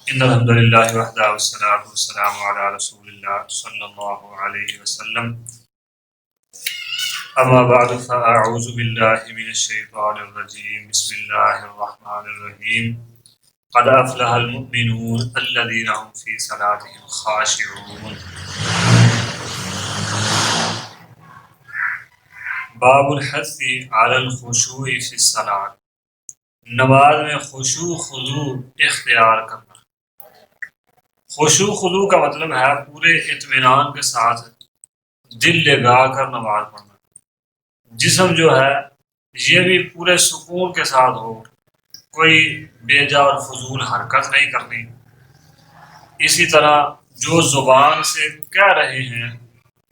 ان الحمد للہ وحدہ والصلاۃ والسلام علی رسول اللہ صلی اللہ علیہ وسلم اما بعد فاعوذ باللہ من الشیطان الرجیم بسم اللہ الرحمن الرحیم قد افلح المؤمنون الذین هم فی صلاتهم خاشعون باب الحث علی الخشوع فی الصلاۃ، نماز میں خشوع خضوع اختیار کرنا۔ خشوع خضوع کا مطلب ہے پورے اطمینان کے ساتھ دل لگا کر نماز پڑھنا، جسم جو ہے یہ بھی پورے سکون کے ساتھ ہو، کوئی بے جا اور فضول حرکت نہیں کرنی۔ اسی طرح جو زبان سے کہہ رہے ہیں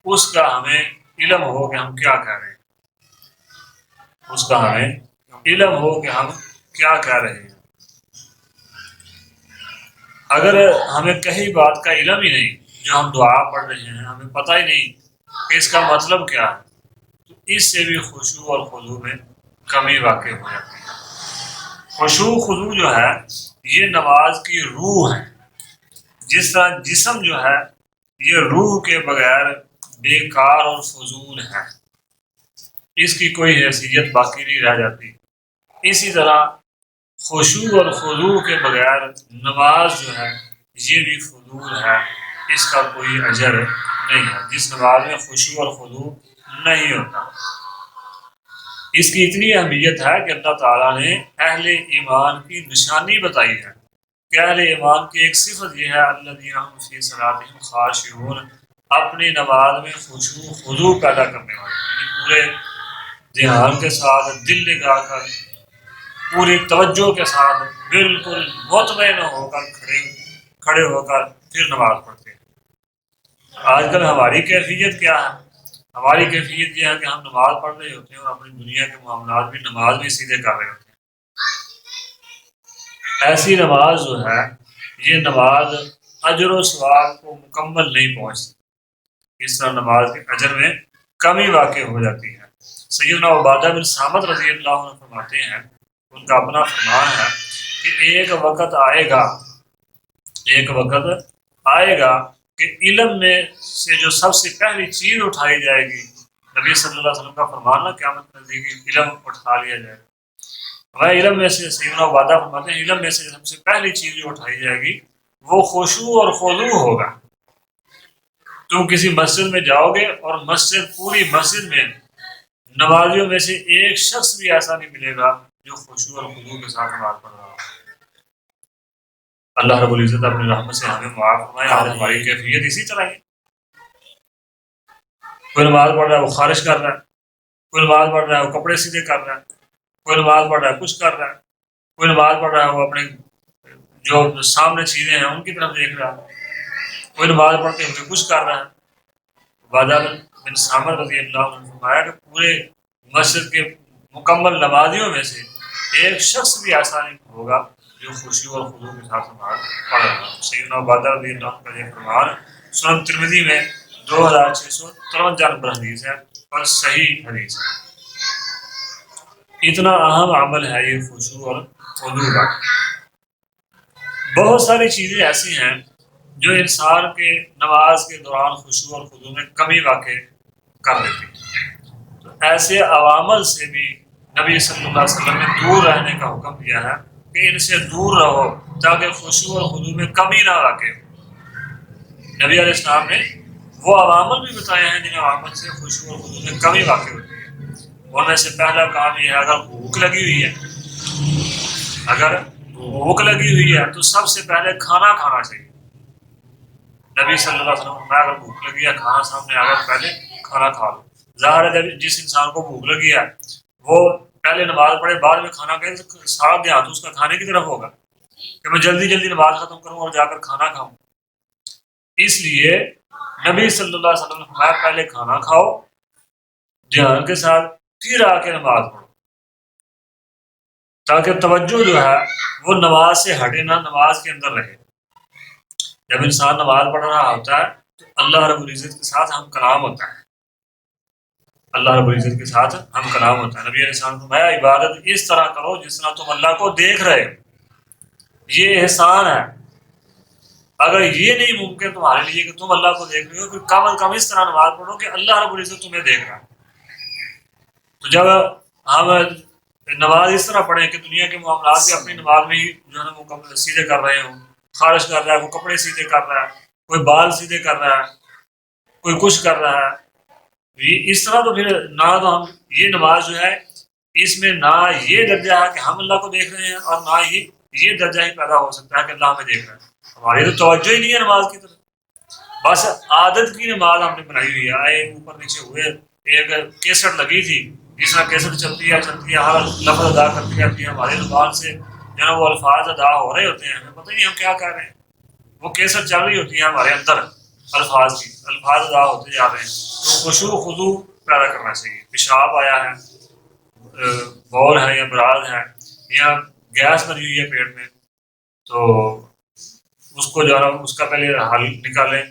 اس کا ہمیں علم ہو کہ ہم کیا کہہ رہے ہیں، اس کا ہمیں علم ہو کہ ہم کیا کہہ رہے ہیں۔ اگر ہمیں کہیں بات کا علم ہی نہیں، جو ہم دعا پڑھ رہے ہیں ہمیں پتہ ہی نہیں کہ اس کا مطلب کیا ہے، تو اس سے بھی خشوع اور خضوع میں کمی واقع ہو جاتی ہے۔ خشوع خضوع جو ہے یہ نماز کی روح ہے، جس طرح جسم جو ہے یہ روح کے بغیر بیکار اور فضول ہے، اس کی کوئی حیثیت باقی نہیں رہ جاتی۔ اسی طرح خشوع اور خضوع کے بغیر نماز جو ہے یہ بھی فضول ہے، اس کا کوئی اجر نہیں ہے۔ جس نماز میں خشوع اور خضوع نہیں ہوتا، اس کی اتنی اہمیت ہے کہ اللہ تعالیٰ نے اہل ایمان کی نشانی بتائی ہے کہ اہل ایمان کی ایک صفت یہ ہے الذین هم فی صلاتهم خاشعون، اپنی نماز میں خشوع خضوع پیدا کرنے والے، یعنی پورے دھیان کے ساتھ دل لگا کر پوری توجہ کے ساتھ بالکل مطمئن ہو کر کھڑے ہو کر پھر نماز پڑھتے ہیں۔ آج کل ہماری کیفیت کیا ہے؟ ہماری کیفیت یہ ہے کہ ہم نماز پڑھ رہے ہوتے ہیں اور اپنی دنیا کے معاملات بھی نماز میں سیدھے کر رہے ہوتے ہیں۔ ایسی نماز جو ہے یہ نماز اجر و ثواب کو مکمل نہیں پہنچتی، اس طرح نماز کے اجر میں کمی واقع ہو جاتی ہے۔ سیدنا عبادہ بن صامت رضی اللہ عنہ فرماتے ہیں، ان کا اپنا فرمان ہے کہ ایک وقت آئے گا کہ علم میں سے جو سب سے پہلی چیز اٹھائی جائے گی، نبی صلی اللہ علیہ وسلم کا فرمان ہے قیامت نزدیک علم اٹھا لیا جائے گا۔ وہ علم میں سے سیدنا عبادہ فرماتے ہیں علم میں سے سب سے پہلی چیز جو اٹھائی جائے گی وہ خشوع اور خضوع ہوگا۔ تم کسی مسجد میں جاؤ گے اور پوری مسجد میں نمازیوں میں سے ایک شخص بھی ایسا نہیں ملے گا جو خشوع اور خضوع کے ساتھ نماز پڑھ رہا ہو۔ اللہ رب العزت اپنی رحمت سے ہمیں معاف فرمائے، آج ہماری کیفیت اسی طرح ہے۔ کوئی نماز پڑھ رہا ہے وہ خارش کر رہا ہے، کوئی نماز پڑھ رہا ہے وہ کپڑے سیدھے کر رہا ہے، کوئی نماز پڑھ رہا ہے کچھ کر رہا ہے، کوئی نماز پڑھ رہا ہے وہ اپنے جو سامنے چیزیں ہیں ان کی طرف دیکھ رہا ہے، کوئی نماز پڑھتے ہوئے کچھ کر رہا ہے۔ عبادہ بن صامت رضی اللہ عنہ نے فرمایا کہ پورے مسجد کے مکمل نمازیوں میں سے ایک شخص بھی ایسا نہیں ہوگا جو خشوع اور خضوع کے ساتھ نماز پڑھ رہا ہے۔ سیدنا عبادہ رضی اللہ عنہ کا یہ فرمان سنن ترمذی میں 2653 نمبر حدیث ہے اور صحیح حدیث ہے۔ اتنا اہم عمل ہے یہ خشوع اور خضوع کا۔ بہت ساری چیزیں ایسی ہیں جو انسان کے نماز کے دوران خشوع اور خضوع میں کمی واقع کر دیتی ہے، تو ایسے عوامل سے بھی نبی صلی اللہ علیہ وسلم نے دور رہنے کا حکم دیا ہے کہ ان سے دور رہو تاکہ خشوع اور خضوع میں کمی نہ واقع ہو۔ نبی علیہ السلام نے وہ عوامل بھی بتائے ہیں جن عوامل سے خشوع اور خضوع میں کمی واقع ہوتی ہے۔ ان میں سے پہلا کام یہ ہے اگر بھوک لگی ہوئی ہے تو سب سے پہلے کھانا کھانا چاہیے۔ نبی صلی اللہ علیہ وسلم میں اگر بھوک لگی ہے کھانا سامنے آ گیا پہلے کھانا کھا لو۔ ظاہر ہے جس انسان کو بھوک لگی ہے وہ پہلے نماز پڑھے بعد میں کھانا کھائے تو سارا دھیان تو اس کا کھانے کی طرف ہوگا کہ میں جلدی جلدی نماز ختم کروں اور جا کر کھانا کھاؤں۔ اس لیے نبی صلی اللہ علیہ وسلم نے فرمایا پہلے کھانا کھاؤ دھیان کے ساتھ، پھر آ کے نماز پڑھو، تاکہ توجہ جو ہے وہ نماز سے ہٹے نہ، نماز کے اندر رہے۔ جب انسان نماز پڑھ رہا ہوتا ہے تو اللہ رب العزت کے ساتھ ہم کلام ہوتا ہے، اللہ رب العزت کے ساتھ ہم کلام ہوتا ہے۔ نبی علیہ السلام نے فرمایا عبادت اس طرح کرو جس طرح تم اللہ کو دیکھ رہے ہو، یہ احسان ہے اگر یہ نہیں ممکن تمہارے لیے کہ تم اللہ کو دیکھ رہے ہو، پھر کم از کم اس طرح نماز پڑھو کہ اللہ رب العزت تمہیں دیکھ رہا ہے۔ تو جب ہم نماز اس طرح پڑھیں کہ دنیا کے معاملات بھی اپنی نماز میں ہی جو ہے نا مکمل سیدھے کر رہے ہوں، خارج کر رہا ہے، وہ کپڑے سیدھے کر رہا ہے، کوئی بال سیدھے کر رہا ہے، کوئی کچھ کر رہا ہے، یہ اس طرح تو پھر نہ تو ہم یہ نماز جو ہے اس میں نہ یہ درجہ ہے کہ ہم اللہ کو دیکھ رہے ہیں، اور نہ یہ درجہ ہی پیدا ہو سکتا ہے کہ اللہ ہمیں دیکھ رہا ہے۔ ہماری تو توجہ ہی نہیں ہے نماز کی طرف، بس عادت کی نماز ہم نے بنائی ہوئی ہے، آئے اوپر نیچے ہوئے، ایک کیسٹ لگی تھی، جس طرح کیسٹ چلتی ہے ہر لفظ ادا کرتی رہتی ہے، ہمارے زبان سے جو ہے وہ الفاظ ادا ہو رہے ہوتے ہیں، ہمیں پتہ نہیں ہم کیا کہہ رہے ہیں، وہ کیسٹ چل رہی ہوتی ہے ہمارے اندر، الفاظ کی الفاظ ادا ہوتے جا رہے ہیں۔ تو خشوع و خضوع پیدا کرنا چاہیے۔ پیشاب آیا ہے، بول ہے یا براز ہے یا گیس بنی ہوئی ہے پیٹ میں، تو اس کو جو ہے اس کا پہلے حل نکالیں،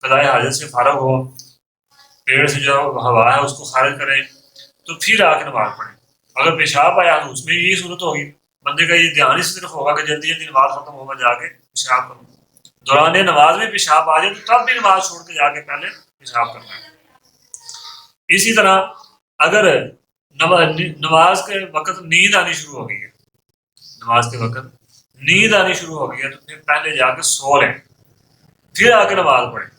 قضائے حاجت سے فارغ ہو، پیٹ سے جو ہوا ہے اس کو خارج کریں، تو پھر آ کے نماز پڑھیں۔ اگر پیشاب آیا تو اس میں یہی صورت ہوگی، بندے کا یہ دھیان اس طرف ہوگا کہ جلدی جلدی نماز ختم ہوگا، جا کے پیشاب کروں۔ دوران نماز میں پیشاب آ جائے تو تب بھی نماز چھوڑ کے جا کے پہلے پیشاب کرنا ہے۔ اسی طرح اگر نماز کے وقت نیند آنی شروع ہو گئی ہے، نماز کے وقت نیند آنی شروع ہو گئی ہے، تو پھر پہلے جا کے سو لیں، پھر آ کے نماز پڑھیں۔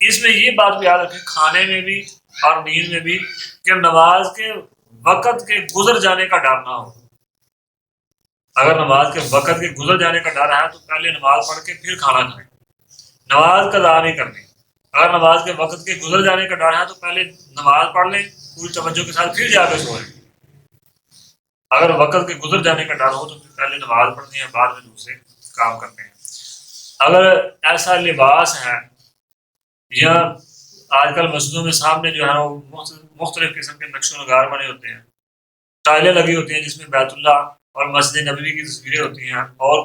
اس میں یہ بات بھی یاد رکھیں، کھانے میں بھی اور نیند میں بھی، کہ نماز کے وقت کے گزر جانے کا ڈر نہ ہو۔ اگر نماز کے وقت کے گزر جانے کا ڈر ہے تو پہلے نماز پڑھ کے پھر کھانا کھائیں، نماز قضا نہیں کرنی۔ اگر نماز کے وقت کے گزر جانے کا ڈر ہے تو پہلے نماز پڑھ لیں پوری توجہ کے ساتھ، پھر جا کے سوئیں۔ اگر وقت کے گزر جانے کا ڈر ہو تو پھر پہلے نماز پڑھنی ہے، بعد میں دوسرے کام کرنے ہیں۔ اگر ایسا لباس ہے، یا آج کل مسجدوں میں سامنے جو ہے وہ مختلف قسم کے نقش و نگار بنے ہوتے ہیں، ٹائلیں لگی ہوتی ہیں جس میں بیت اللہ اور مسجد نبوی کی تصویریں ہوتی ہیں، اور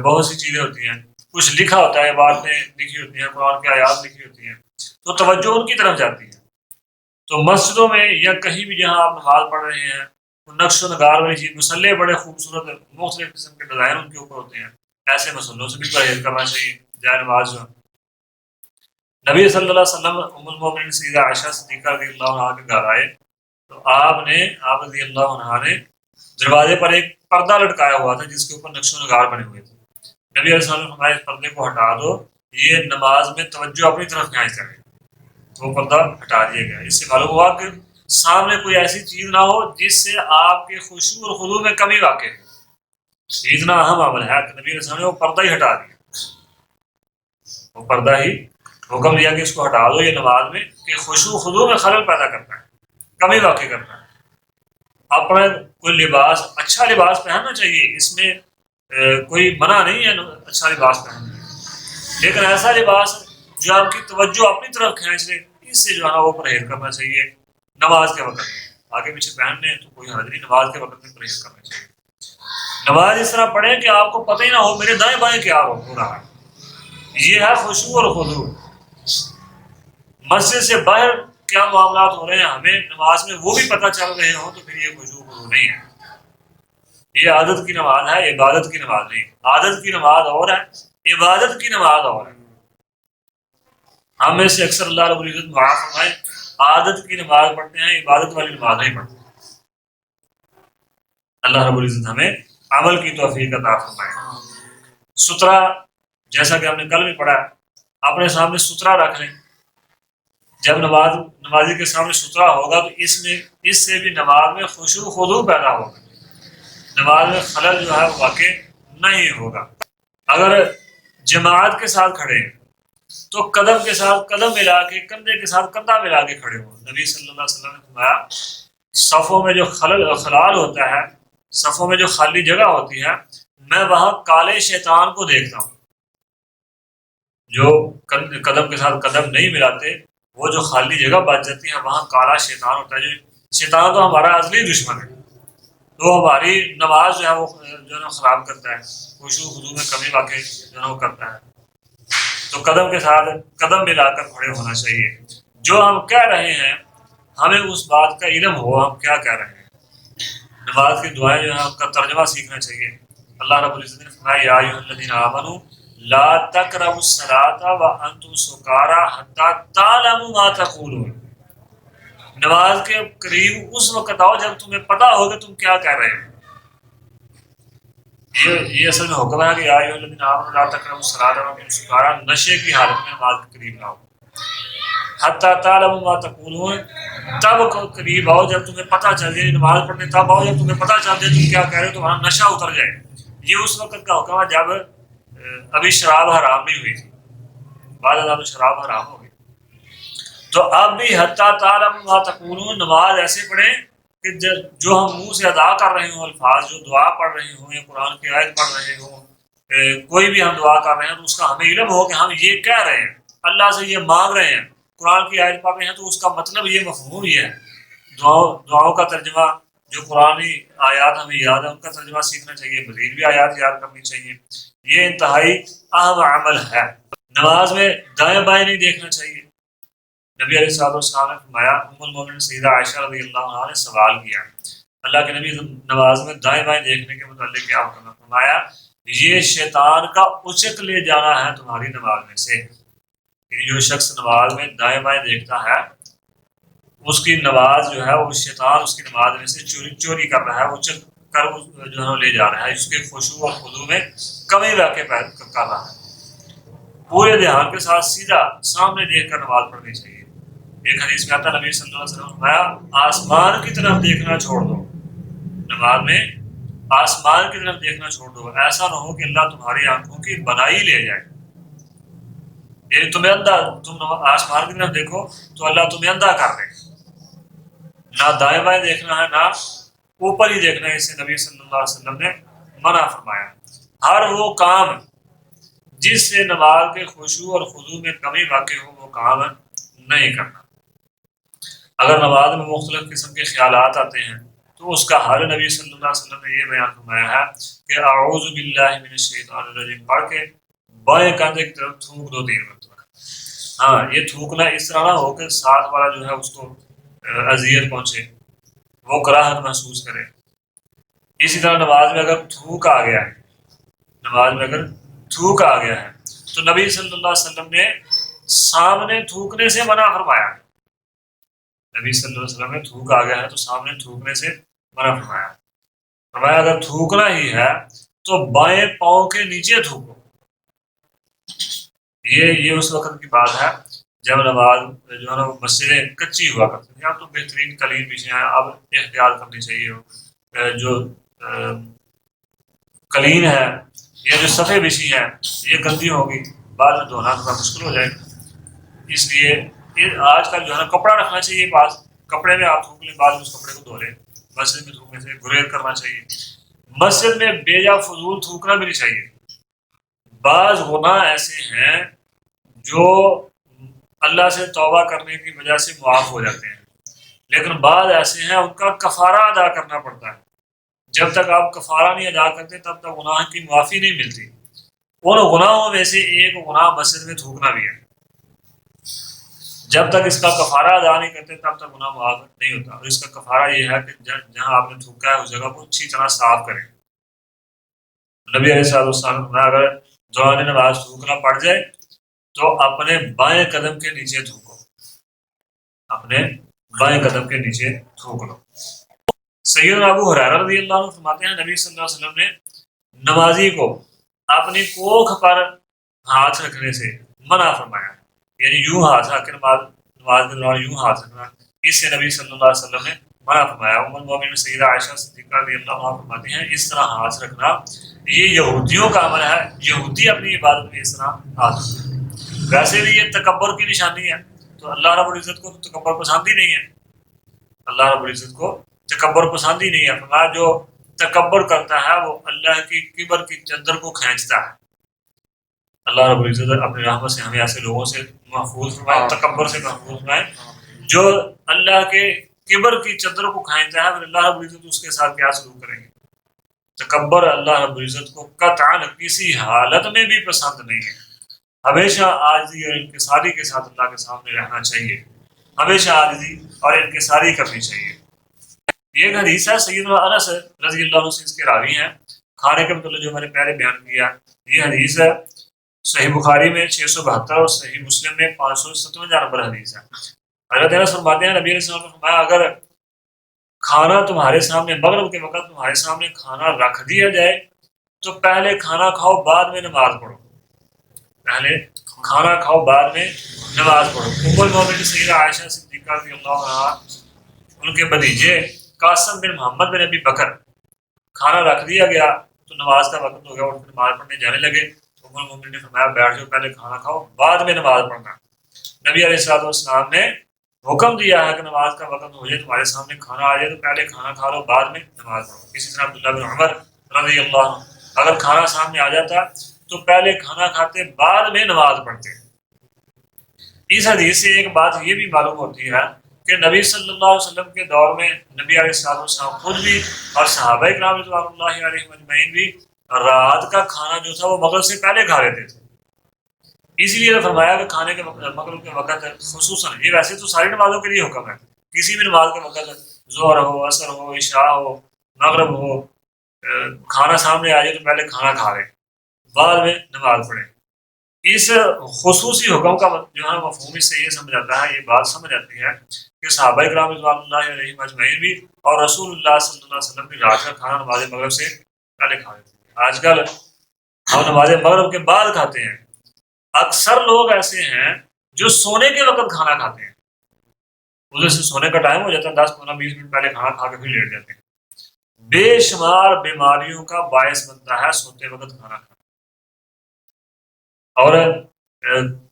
بہت سی چیزیں ہوتی ہیں، کچھ لکھا ہوتا ہے، باتیں لکھی ہوتی ہیں، قرآن کی آیات لکھی ہوتی ہیں، تو توجہ ان کی طرف جاتی ہے۔ تو مسجدوں میں یا کہیں بھی جہاں آپ نماز پڑھ رہے ہیں، نقش و نگار والی چیز، مسلح بڑے خوبصورت مختلف قسم کے ڈیزائن ان کے اوپر ہوتے ہیں، ایسے مسلوں سے بھی پرہیز کرنا چاہیے۔ جائے نماز جو نبی صلی اللہ علیہ وسلم ام المومنین سیدہ عائشہ صدیقہ رضی اللہ عنہا کے گھر آئے تو آپ رضی اللہ عنہا نے دروازے پر ایک پردہ لٹکایا ہوا تھا جس کے اوپر نقش و نگار بنے ہوئے تھے۔ نبی علیہ السلام نے فرمایا اس پردے کو ہٹا دو، یہ نماز میں توجہ اپنی طرف کھینچ کرے، تو وہ پردہ ہٹا دیا گیا۔ اس سے معلوم ہوا کہ سامنے کوئی ایسی چیز نہ ہو جس سے آپ کے خشوع اور خضوع میں کمی واقع ہے۔ اتنا اہم عمل ہے کہ نبی علیہ السلام نے وہ پردہ ہی ہٹا دیا، وہ پردہ ہی حکم دیا کہ اس کو ہٹا دو، یہ نماز میں کہ خشوع خضوع میں خلل پیدا کرتا ہے، کمی واقع کرتا ہے۔ اپنا کوئی لباس، اچھا لباس پہننا چاہیے، اس میں کوئی منع نہیں ہے اچھا لباس پہننے، لیکن ایسا لباس جو آپ کی توجہ اپنی طرف کھینچ لے، اس سے جو ہے وہ پرہیز کرنا چاہیے نماز کے وقت میں۔ آگے پیچھے پہننے تو کوئی حرج نہیں، نماز کے وقت میں پرہیز کرنا چاہیے۔ نماز اس طرح پڑھیں کہ آپ کو پتہ ہی نہ ہو میرے دائیں بائیں کیا ہو رہا ہے، یہ ہے خشوع اور خضوع۔ مسجد سے باہر کیا معاملات ہو رہے ہیں ہمیں نماز میں وہ بھی پتہ چل رہے ہوں تو پھر یہ خشوع خضوع نہیں ہے، یہ عادت کی نماز ہے، عبادت کی نماز نہیں۔ عادت کی نماز اور ہے، عبادت کی نماز اور ہے۔ ہم میں سے اکثر اللہ رب العزت معاف فرمائے عادت کی نماز پڑھتے ہیں، عبادت والی نماز نہیں پڑھتے۔ اللہ رب العزت ہمیں عمل کی توفیق عطا فرمائے۔ سترا، جیسا کہ ہم نے کل بھی پڑھا، اپنے سامنے سترا رکھ لیں۔ جب نمازی کے سامنے سترا ہوگا تو اس سے بھی نماز میں خشوع خضوع پیدا ہوگا، نماز میں خلل جو ہے وہ واقع نہیں ہوگا۔ اگر جماعت کے ساتھ کھڑے ہیں تو قدم کے ساتھ قدم ملا کے، کندھے کے ساتھ کندھا ملا کے کھڑے ہوں۔ نبی صلی اللہ علیہ وسلم نے فرمایا صفوں میں جو خلال ہوتا ہے، صفوں میں جو خالی جگہ ہوتی ہے، میں وہاں کالے شیطان کو دیکھتا ہوں۔ جو قدم کے ساتھ قدم نہیں ملاتے، وہ جو خالی جگہ بچ جاتی ہے، وہاں کالا شیطان ہوتا ہے۔ جو شیطان تو ہمارا ازلی دشمن ہے، تو ہماری نماز جو ہے وہ جو ہے نا خراب کرتا ہے، خشوع خضوع میں کمی واقع جو ہے وہ کرتا ہے۔ تو قدم کے ساتھ قدم ملا کر کھڑے ہونا چاہیے۔ جو ہم کہہ رہے ہیں ہمیں اس بات کا علم ہو ہم کیا کہہ رہے ہیں۔ نماز کی دعائیں جو ہیں ان کا ترجمہ سیکھنا چاہیے۔ اللہ رب العزت نے فرمایا یا ایھا الذین آمنوا لا تقربوا الصلاة وانتم سکارى حتى تعلموا ما تقولون، نماز کے قریب اس وقت آؤ جب تمہیں پتہ ہو کہ تم کیا کہہ رہے ہو۔ یہ اصل میں حکم ہے کہ یا ایھا الذین آمنوا لا تقربوا الصلاة وانتم سکارى، نشے کی حالت میں نماز کے قریب نہ ہو۔ حتی تعلموا ما تقولون، تب قریب آؤ جب تمہیں پتہ چل جائے، نماز پڑھنے تب آؤ جب تمہیں پتہ چل جائے تم کیا کہہ رہے ہو، تمہارا نشہ اتر جائے۔ یہ اس وقت کا حکم ہے جب ابھی شراب حرام نہیں ہوئی تھی، بعد ازاں شراب حرام ہو گئی۔ تو اب بھی حتی تعلموا ما تقولون، نماز ایسے پڑھیں کہ جو ہم منہ سے ادا کر رہے ہوں الفاظ، جو دعا پڑھ رہے ہوں یا قرآن کی آیت پڑھ رہے ہوں، کوئی بھی ہم دعا کر رہے ہیں تو اس کا ہمیں علم ہو کہ ہم یہ کہہ رہے ہیں، اللہ سے یہ مانگ رہے ہیں، قرآن کی آیت پڑھ رہے ہیں تو اس کا مطلب یہ مفہوم یہ ہے۔ دعاؤں کا ترجمہ، جو قرآنی آیات ہمیں یاد ہے ان کا ترجمہ سیکھنا چاہیے، مزید بھی آیات یاد کرنی چاہیے۔ یہ انتہائی اہم عمل ہے۔ نماز میں دائیں بائیں نہیں دیکھنا چاہیے۔ نبی علیہ الصلوۃ والسلام نے فرمایا، ام المومنین سیدہ عائشہ رضی اللہ عنہا نے سوال کیا اللہ کے نبی نماز میں دائیں بائیں دیکھنے کے متعلق کیا حکم ہے؟ فرمایا یہ شیطان کا اچک لے جانا ہے تمہاری نماز میں سے، یعنی جو شخص نماز میں دائیں بائیں دیکھتا ہے اس کی نماز جو ہے وہ شیطان اس کی نماز میں سے چوری کر رہا ہے، اچک کر جو ہے لے جا رہا ہے، اس کے خشوع اور خضوع میں کمی واقع کر رہا ہے۔ پورے دھیان کے ساتھ سیدھا سامنے دیکھ کر نماز پڑھنی چاہیے۔ ایک حدیث میں آتا ہے نبی صلی اللہ علیہ وسلم نے فرمایا آسمان کی طرف دیکھنا چھوڑ دو، نماز میں آسمان کی طرف دیکھنا چھوڑ دو، ایسا نہ ہو کہ اللہ تمہاری آنکھوں کی بنائی لے جائے، یعنی تمہیں اندھا، تم آسمان کی طرف دیکھو تو اللہ تمہیں اندھا کر دے۔ نہ دائیں بائیں دیکھنا ہے، نہ اوپر ہی دیکھنا ہے، اسے نبی صلی اللہ علیہ وسلم نے منع فرمایا۔ ہر وہ کام جس سے نماز کے خشوع اور خضوع میں کمی واقع ہو وہ کام نہیں کرنا۔ اگر نماز میں مختلف قسم کے خیالات آتے ہیں تو اس کا حل نبی صلی اللہ علیہ وسلم نے یہ بیان فرمایا ہے کہ اعوذ باللہ من الشیطان الرجیم پڑھ کے بائیں کاندھے کی طرف تھوک دو 3 مرتبہ۔ ہاں، یہ تھوکنا اس طرح نہ ہو کہ ساتھ والا جو ہے اس کو اذیت پہنچے، وہ کراہت محسوس کرے۔ اسی طرح نماز میں اگر تھوک آ گیا ہے، نماز میں اگر تھوک آ گیا ہے تو نبی صلی اللہ علیہ وسلم نے سامنے تھوکنے سے منع فرمایا۔ نبی صلی اللہ علیہ وسلم نے تھوک آ گیا ہے تو سامنے تھوکنے سے منع فرمایا۔ فرمایا اگر تھوکنا ہی ہے تو بائیں پاؤں کے نیچے تھوکو۔ یہ اس وقت کی بات ہے جب نماز جو ہے نا مسجدیں کچی ہوا کرتی ہیں، اب تو بہترین قلین بچھے ہیں، اب احتیاط کرنی چاہیے۔ جو قلین ہے یا جو صفحے بچھی ہیں یہ گندی ہوگی، بعد میں دھونا تھوڑا مشکل ہو جائے گا، اس لیے آج کل جو ہے نا کپڑا رکھنا چاہیے پاس، کپڑے میں آپ تھوک لیں، بعد میں اس کپڑے کو دھو لیں۔ مسجد میں تھوکنے سے گریز کرنا چاہیے۔ مسجد میں بے جا فضول تھوکنا بھی نہیں چاہیے۔ بعض گناہ ایسے ہیں جو اللہ سے توبہ کرنے کی وجہ سے معاف ہو جاتے ہیں، لیکن بعض ایسے ہیں ان کا کفارہ ادا کرنا پڑتا ہے۔ جب تک آپ کفارہ نہیں ادا کرتے تب تک گناہ کی معافی نہیں ملتی۔ ان گناہوں میں سے ایک گناہ مسجد میں تھوکنا بھی ہے۔ جب تک اس کا کفارہ ادا نہیں کرتے تب تک گناہ معاف نہیں ہوتا، اور اس کا کفارہ یہ ہے کہ جہاں آپ نے تھوکا ہے اس جگہ کو اچھی طرح صاف کریں۔ نبی علیہ الصلوۃ والسلام نے اگر دوران نماز تھوکنا پڑ جائے تو اپنے بائیں قدم کے نیچے تھوکو، اپنے بائیں قدم کے نیچے تھوک لو۔ سیدنا ابو ہریرہ رضی اللہ عنہ فرماتے ہیں نبی صلی اللہ علیہ وسلم نے نمازی کو اپنی کوکھ پر ہاتھ رکھنے سے منع فرمایا، یعنی یوں ہاتھ رکھ کے نماز کے دوران یوں ہاتھ رکھنا، اس سے نبی صلی اللہ علیہ وسلم نے منع فرمایا۔ ام المومنین سیدہ عائشہ صدیقہ رضی اللہ عنہا فرماتی ہیں اس طرح ہاتھ رکھنا یہ یہودیوں کا عمل ہے، یہودی اپنی عبادت میں اس طرح ہاتھ رکھتے ہیں۔ ویسے بھی یہ تکبر کی نشانی ہے، تو اللہ رب العزت کو تکبر پسند ہی نہیں ہے، اللہ رب العزت کو تکبر پسند ہی نہیں ہے۔ فرمایا جو تکبر کرتا ہے وہ اللہ کی کبر کی چادر کو کھینچتا ہے۔ اللہ رب العزت اپنی رحمت سے ہمیں ایسے لوگوں سے محفوظ فرمائے، تکبر سے محفوظ فرمائے۔ جو اللہ کے کبر کی چادر کو کھینچتا ہے اللہ رب العزت اس کے ساتھ کیا سلوک کریں گے۔ تکبر اللہ رب العزت کو قطعاً کسی حالت میں بھی پسند نہیں ہے۔ ہمیشہ عاجزی اور انکساری کے ساتھ اللہ کے سامنے رہنا چاہیے، ہمیشہ عاجزی اور انکساری کرنی چاہیے۔ یہ ایک حدیث ہے سیدنا انس رضی اللہ عنہ سے اس کے راوی ہیں، کھانے کے متعلق جو میں نے پہلے بیان کیا یہ حدیث ہے۔ صحیح بخاری میں 672 اور صحیح مسلم میں 557 نمبر حدیث ہے۔ حضرت انس فرماتے ہیں نبی علیہ السلام نے فرمایا اگر کھانا تمہارے سامنے مغرب کے وقت تمہارے سامنے کھانا رکھ دیا جائے تو پہلے کھانا کھاؤ بعد میں نماز پڑھو، پہلے کھانا کھاؤ بعد میں نماز پڑھو۔ ام المومنین سیدہ عائشہ صدیقہ رضی اللہ عنہا، ان کے بھتیجے قاسم بن محمد بن ابی بکر، کھانا رکھ دیا گیا تو نماز کا وقت ہو گیا، اٹھ کر نماز پڑھنے جانے لگے۔ ام المومنین نے فرمایا بیٹھ جاؤ، پہلے کھانا کھاؤ بعد میں نماز پڑھنا۔ نبی علیہ الصلوۃ والسلام نے حکم دیا ہے کہ نماز کا وقت ہو جائے تمہارے سامنے کھانا آ جائے تو پہلے کھانا کھا لو بعد میں نماز پڑھو۔ اسی طرح عبداللہ بن عمر رضی اللہ عنہ، اگر کھانا سامنے آ جاتا تو پہلے کھانا کھاتے بعد میں نماز پڑھتے۔ اس حدیث سے ایک بات یہ بھی معلوم ہوتی ہے کہ نبی صلی اللہ علیہ وسلم کے دور میں نبی علیہ الصلوۃ والسلام خود بھی اور صحابہ کرام رضوان اللہ علیہم اجمعین بھی رات کا کھانا جو تھا وہ مغرب سے پہلے کھا لیتے تھے۔ اسی لیے فرمایا کہ کھانے کے وقت مغرب کے وقت خصوصاً، یہ ویسے تو ساری نمازوں کے لیے حکم ہے، کسی بھی نماز کے وقت ظہر ہو، عصر ہو، عشاء ہو، مغرب ہو، کھانا سامنے آ جائے تو پہلے کھانا کھا لیں بعد میں نماز پڑھیں۔ اس خصوصی حکم کا جو ہے مفہوم اس سے یہ سمجھ آتا ہے، یہ بات سمجھ آتی ہے کہ صحابہ کرام رضوان اللہ علیہم اجمعین بھی اور رسول اللہ صلی اللہ علیہ وسلم بھی رات کا کھانا نماز مغرب سے پہلے کھا لیتے ہیں۔ آج کل ہم نماز مغرب کے بعد کھاتے ہیں۔ اکثر لوگ ایسے ہیں جو سونے کے وقت کھانا کھاتے ہیں، ادھر سے سونے کا ٹائم ہو جاتا ہے، 10-15-20 منٹ پہلے کھانا کھا کے پھر لیٹ جاتے ہیں۔ بے شمار بیماریوں کا باعث بنتا ہے سوتے وقت کھانا کھانا، اور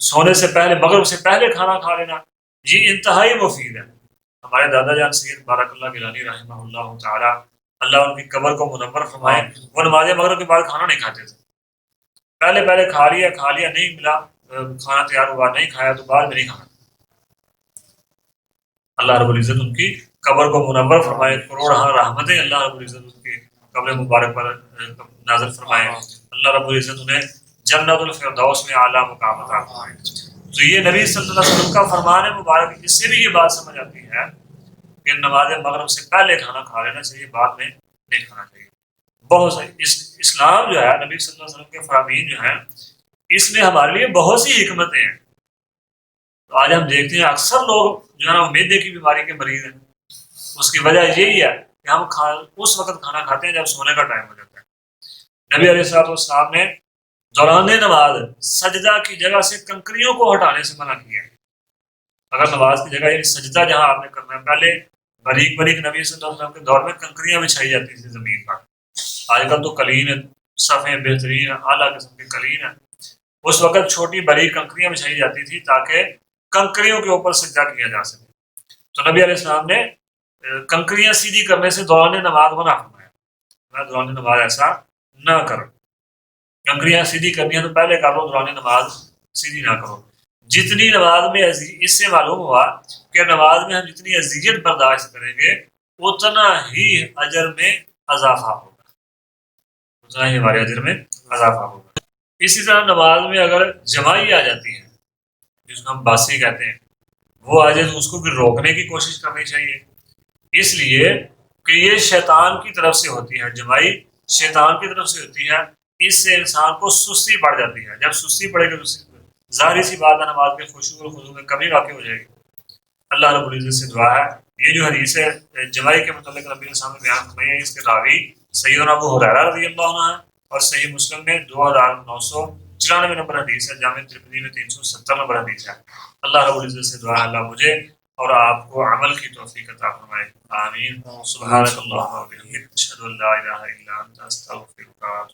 سونے سے پہلے مغرب سے پہلے کھانا کھا لینا یہ انتہائی مفید ہے۔ ہمارے دادا جان سید بارک اللہ گیلانی رحمہ اللہ تعالی، اللہ ان کی قبر کو منور فرمائے، وہ نماز مغرب کے بعد کھانا نہیں کھاتے تھے، پہلے کھا لیا نہیں ملا، کھانا تیار ہوا نہیں کھایا تو بعد میں نہیں کھانا۔ اللہ رب العزت ان کی قبر کو منور فرمائے، کروڑ رحمتیں اللہ رب العزت ان کی قبر مبارک پر نازل فرمائے، اللہ رب العزت انہیں جنت الفردوس میں اعلیٰ مقام عطا فرمائے۔ تو یہ نبی صلی اللہ علیہ وسلم کا فرمان مبارک، اس سے بھی یہ بات سمجھ آتی ہے کہ نماز مغرب سے پہلے کھانا کھا لینا چاہیے، بعد میں نہیں کھانا چاہیے۔ بہت سے اسلام جو ہے نبی صلی اللہ علیہ وسلم کے فرامین جو ہیں، اس میں ہمارے لیے بہت سی حکمتیں ہیں۔ تو آج ہم دیکھتے ہیں اکثر لوگ جو ہے نا معدے کی بیماری کے مریض ہیں، اس کی وجہ یہی ہے کہ ہم اس وقت کھانا کھاتے ہیں جب سونے کا ٹائم ہو جاتا ہے۔ نبی علیہ الصلوۃ والسلام نے دوران نماز سجدہ کی جگہ سے کنکریوں کو ہٹانے سے منع کیا ہے۔ اگر نماز کی جگہ یعنی سجدہ جہاں آپ نے کرنا ہے، پہلے باریک نبی صلی اللہ علیہ وسلم کے دور میں کنکریاں بچھائی جاتی تھی زمین پر، آج کل تو قلین صفیں بہترین اعلیٰ قسم کی قلین ہیں، اس وقت چھوٹی باریک کنکریاں بچھائی جاتی تھی تاکہ کنکریوں کے اوپر سجدہ کیا جا سکے۔ تو نبی علیہ السلام نے کنکریاں سیدھی کرنے سے دوران نماز منع فرمایا، دوران نماز ایسا نہ کرو، کنکریاں سیدھی کرنی ہے تو پہلے کر لو، دوران نماز سیدھی نہ کرو۔ جتنی نماز میں اس سے معلوم ہوا کہ نماز میں ہم جتنی اذیت برداشت کریں گے اتنا ہی اجر میں اضافہ ہوگا، اتنا ہی ہمارے اجر میں اضافہ ہوگا۔ اسی طرح نماز میں اگر جمائی آ جاتی ہے، جس کو ہم باسی کہتے ہیں، وہ آ جائے تو اس کو پھر روکنے کی کوشش کرنی چاہیے، اس لیے کہ یہ شیطان کی طرف سے ہوتی ہے، جمائی شیطان کی طرف سے ہوتی ہے، اس سے انسان کو سستی پڑ جاتی ہے، جب سستی پڑے گی تو ظاہری سی بات ہے نماز کے خشوع اور خضوع میں کمی واقع ہو جائے گی۔ اللہ رب العزت سے دعا ہے، یہ جو حدیث ہے جمائی کے متعلق نبی نے سامنے بیان فرمائی ہے، اس کے راوی سیدنا ابو ہریرہ رضی اللہ عنہ ہے، اور صحیح مسلم میں 2994 نمبر حدیث ہے، جامع ترمذی میں 370 نمبر حدیث ہے۔ اللہ رب العزت سے دعا ہے اللہ مجھے اور آپ کو عمل کی توفیق عطا فرمائے، آمین۔ سبحانک اللہم و بحمدک، اشہد ان لا الہ الا انت، استغفرک۔